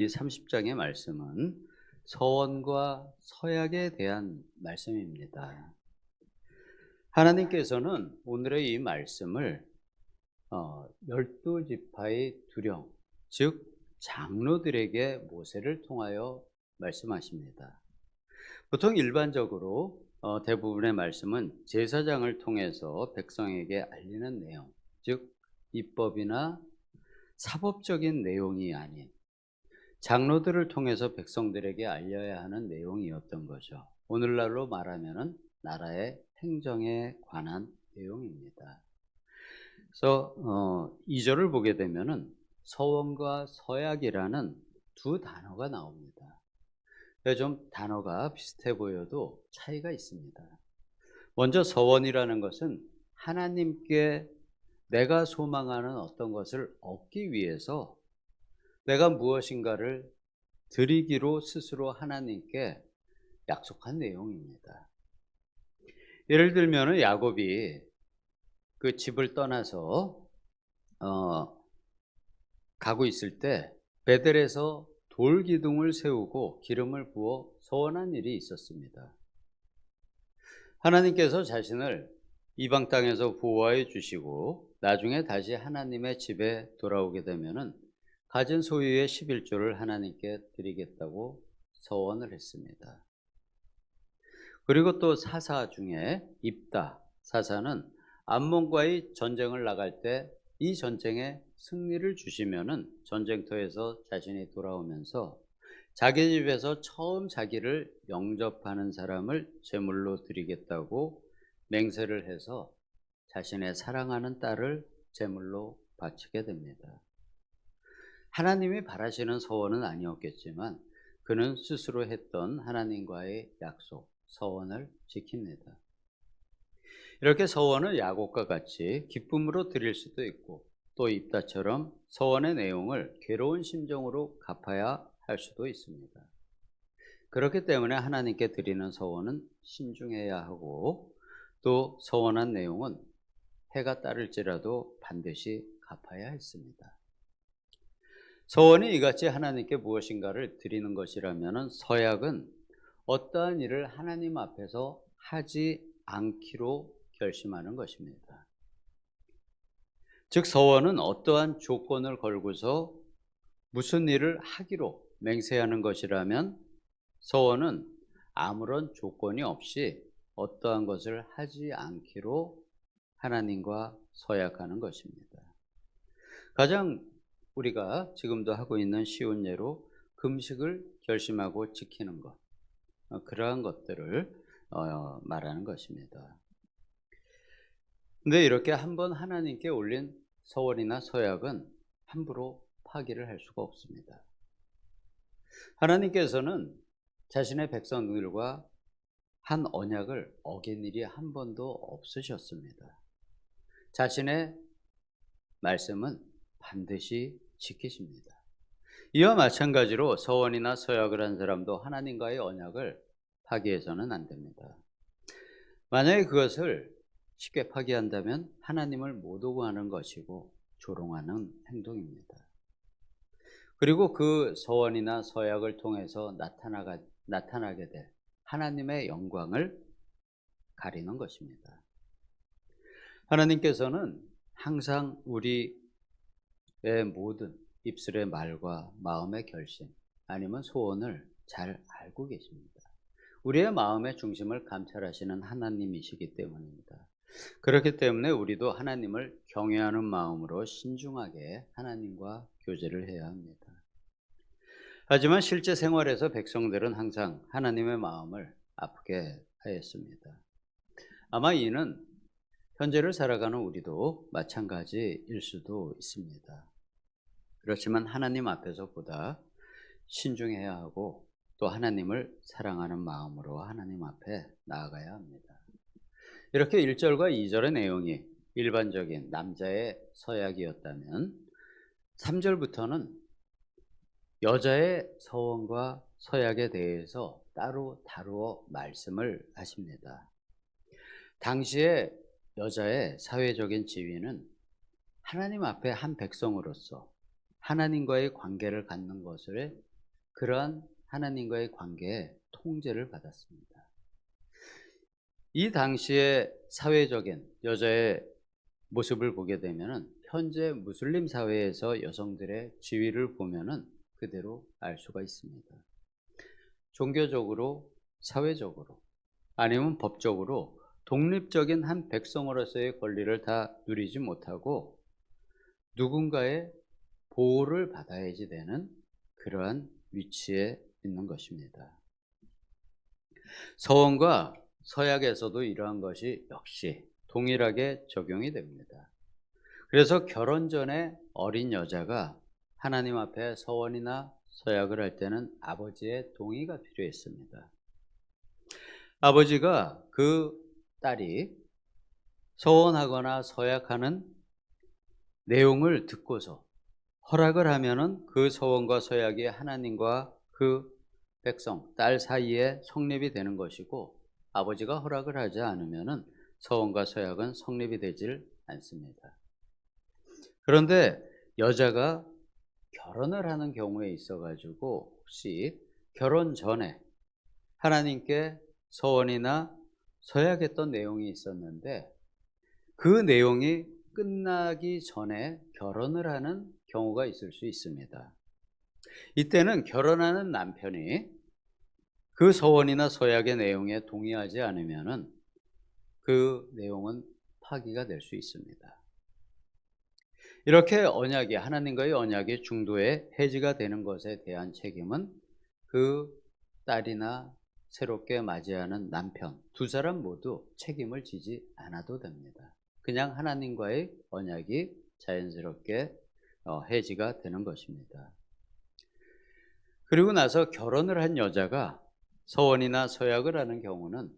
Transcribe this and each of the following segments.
이 30장의 말씀은 서원과 서약에 대한 말씀입니다. 하나님께서는 오늘의 이 말씀을 12지파의 두령, 즉 장로들에게 모세를 통하여 말씀하십니다. 보통 일반적으로 대부분의 말씀은 제사장을 통해서 백성에게 알리는 내용, 즉 입법이나 사법적인 내용이 아닌 장로들을 통해서 백성들에게 알려야 하는 내용이었던 거죠. 오늘날로 말하면은 나라의 행정에 관한 내용입니다. 그래서 2절을 보게 되면은 서원과 서약이라는 두 단어가 나옵니다. 좀 단어가 비슷해 보여도 차이가 있습니다. 먼저 서원이라는 것은 하나님께 내가 소망하는 어떤 것을 얻기 위해서 내가 무엇인가를 드리기로 스스로 하나님께 약속한 내용입니다. 예를 들면 야곱이 그 집을 떠나서 가고 있을 때 베델에서 돌 기둥을 세우고 기름을 부어 서원한 일이 있었습니다. 하나님께서 자신을 이방 땅에서 보호하여 주시고 나중에 다시 하나님의 집에 돌아오게 되면은 가진 소유의 11조를 하나님께 드리겠다고 서원을 했습니다. 그리고 또 사사 중에 입다 사사는 암몬과의 전쟁을 나갈 때 이 전쟁에 승리를 주시면은 전쟁터에서 자신이 돌아오면서 자기 집에서 처음 자기를 영접하는 사람을 제물로 드리겠다고 맹세를 해서 자신의 사랑하는 딸을 제물로 바치게 됩니다. 하나님이 바라시는 서원은 아니었겠지만 그는 스스로 했던 하나님과의 약속, 서원을 지킵니다. 이렇게 서원을 야곱과 같이 기쁨으로 드릴 수도 있고 또 입다처럼 서원의 내용을 괴로운 심정으로 갚아야 할 수도 있습니다. 그렇기 때문에 하나님께 드리는 서원은 신중해야 하고 또 서원한 내용은 해가 따를지라도 반드시 갚아야 했습니다. 서원이 이같이 하나님께 무엇인가를 드리는 것이라면 서약은 어떠한 일을 하나님 앞에서 하지 않기로 결심하는 것입니다. 즉 서원은 어떠한 조건을 걸고서 무슨 일을 하기로 맹세하는 것이라면 서원은 아무런 조건이 없이 어떠한 것을 하지 않기로 하나님과 서약하는 것입니다. 가장 우리가 지금도 하고 있는 쉬운 예로 금식을 결심하고 지키는 것, 그러한 것들을 말하는 것입니다. 근데 이렇게 한번 하나님께 올린 서원이나 서약은 함부로 파기를 할 수가 없습니다. 하나님께서는 자신의 백성들과 한 언약을 어긴 일이 한 번도 없으셨습니다. 자신의 말씀은 반드시 지키십니다. 이와 마찬가지로 서원이나 서약을 한 사람도 하나님과의 언약을 파기해서는 안 됩니다. 만약에 그것을 쉽게 파기한다면 하나님을 못 오고하는 것이고 조롱하는 행동입니다. 그리고 그 서원이나 서약을 통해서 나타나게 될 하나님의 영광을 가리는 것입니다. 하나님께서는 항상 우리의 모든 입술의 말과 마음의 결심 아니면 소원을 잘 알고 계십니다. 우리의 마음의 중심을 감찰하시는 하나님이시기 때문입니다. 그렇기 때문에 우리도 하나님을 경외하는 마음으로 신중하게 하나님과 교제를 해야 합니다. 하지만 실제 생활에서 백성들은 항상 하나님의 마음을 아프게 하였습니다. 아마 이는 현재를 살아가는 우리도 마찬가지일 수도 있습니다. 그렇지만 하나님 앞에서 보다 신중해야 하고 또 하나님을 사랑하는 마음으로 하나님 앞에 나아가야 합니다. 이렇게 1절과 2절의 내용이 일반적인 남자의 서약이었다면 3절부터는 여자의 서원과 서약에 대해서 따로 다루어 말씀을 하십니다. 당시의 여자의 사회적인 지위는 하나님 앞에 한 백성으로서 하나님과의 관계를 갖는 것을 그러한 하나님과의 관계에 통제를 받았습니다. 이 당시의 사회적인 여자의 모습을 보게 되면은 현재 무슬림 사회에서 여성들의 지위를 보면은 그대로 알 수가 있습니다. 종교적으로, 사회적으로, 아니면 법적으로 독립적인 한 백성으로서의 권리를 다 누리지 못하고 누군가의 보호를 받아야지 되는 그러한 위치에 있는 것입니다. 서원과 서약에서도 이러한 것이 역시 동일하게 적용이 됩니다. 그래서 결혼 전에 어린 여자가 하나님 앞에 서원이나 서약을 할 때는 아버지의 동의가 필요했습니다. 아버지가 그 딸이 서원하거나 서약하는 내용을 듣고서 허락을 하면은 그 서원과 서약이 하나님과 그 백성, 딸 사이에 성립이 되는 것이고, 아버지가 허락을 하지 않으면은 서원과 서약은 성립이 되질 않습니다. 그런데 여자가 결혼을 하는 경우에 있어가지고 혹시 결혼 전에 하나님께 서원이나 서약했던 내용이 있었는데 그 내용이 끝나기 전에 결혼을 하는 경우가 있을 수 있습니다. 이때는 결혼하는 남편이 그 서원이나 서약의 내용에 동의하지 않으면은 그 내용은 파기가 될 수 있습니다. 이렇게 언약이, 하나님과의 언약이 중도에 해지가 되는 것에 대한 책임은 그 딸이나 새롭게 맞이하는 남편 두 사람 모두 책임을 지지 않아도 됩니다. 그냥 하나님과의 언약이 자연스럽게 해지가 되는 것입니다. 그리고 나서 결혼을 한 여자가 서원이나 서약을 하는 경우는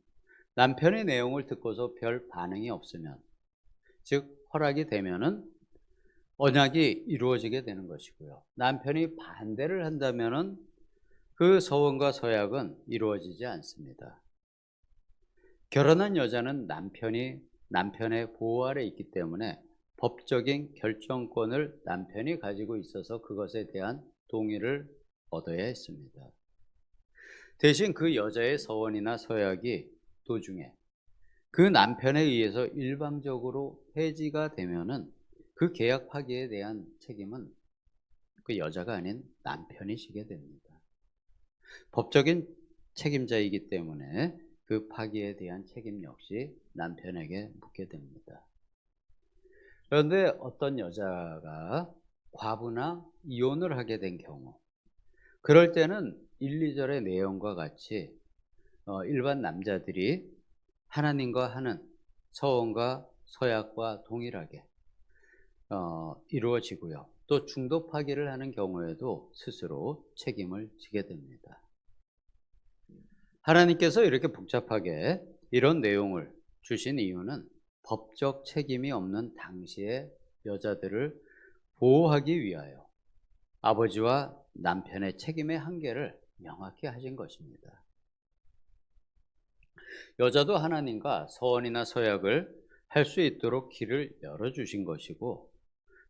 남편의 내용을 듣고서 별 반응이 없으면, 즉 허락이 되면은 언약이 이루어지게 되는 것이고요. 남편이 반대를 한다면은 그 서원과 서약은 이루어지지 않습니다. 결혼한 여자는 남편의 보호 아래 있기 때문에 법적인 결정권을 남편이 가지고 있어서 그것에 대한 동의를 얻어야 했습니다. 대신 그 여자의 서원이나 서약이 도중에 그 남편에 의해서 일방적으로 해지가 되면은 그 계약 파기에 대한 책임은 그 여자가 아닌 남편이 지게 됩니다. 법적인 책임자이기 때문에 그 파기에 대한 책임 역시 남편에게 묻게 됩니다. 그런데 어떤 여자가 과부나 이혼을 하게 된 경우, 그럴 때는 1, 2절의 내용과 같이 일반 남자들이 하나님과 하는 서원과 서약과 동일하게 이루어지고요. 또 중도 파기를 하는 경우에도 스스로 책임을 지게 됩니다. 하나님께서 이렇게 복잡하게 이런 내용을 주신 이유는 법적 책임이 없는 당시의 여자들을 보호하기 위하여 아버지와 남편의 책임의 한계를 명확히 하신 것입니다. 여자도 하나님과 서원이나 서약을 할 수 있도록 길을 열어주신 것이고,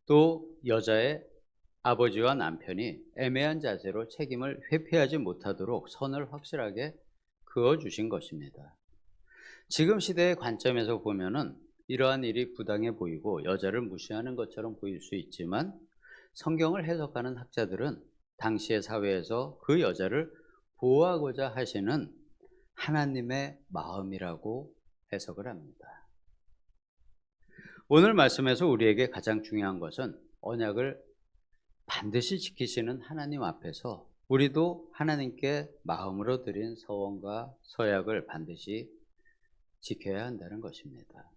또 여자의 아버지와 남편이 애매한 자세로 책임을 회피하지 못하도록 선을 확실하게 그어주신 것입니다. 지금 시대의 관점에서 보면은 이러한 일이 부당해 보이고 여자를 무시하는 것처럼 보일 수 있지만, 성경을 해석하는 학자들은 당시의 사회에서 그 여자를 보호하고자 하시는 하나님의 마음이라고 해석을 합니다. 오늘 말씀에서 우리에게 가장 중요한 것은 언약을 반드시 지키시는 하나님 앞에서 우리도 하나님께 마음으로 드린 서원과 서약을 반드시 지켜야 한다는 것입니다.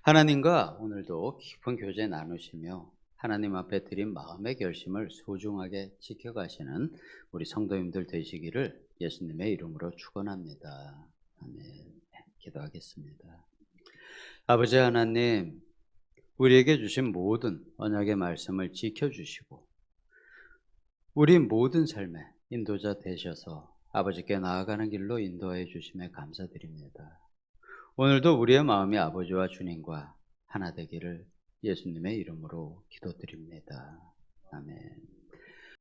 하나님과 오늘도 깊은 교제 나누시며 하나님 앞에 드린 마음의 결심을 소중하게 지켜가시는 우리 성도님들 되시기를 예수님의 이름으로 축원합니다. 아멘. 기도하겠습니다. 아버지 하나님, 우리에게 주신 모든 언약의 말씀을 지켜주시고 우리 모든 삶의 인도자 되셔서 아버지께 나아가는 길로 인도해 주심에 감사드립니다. 오늘도 우리의 마음이 아버지와 주님과 하나 되기를 예수님의 이름으로 기도드립니다. 아멘.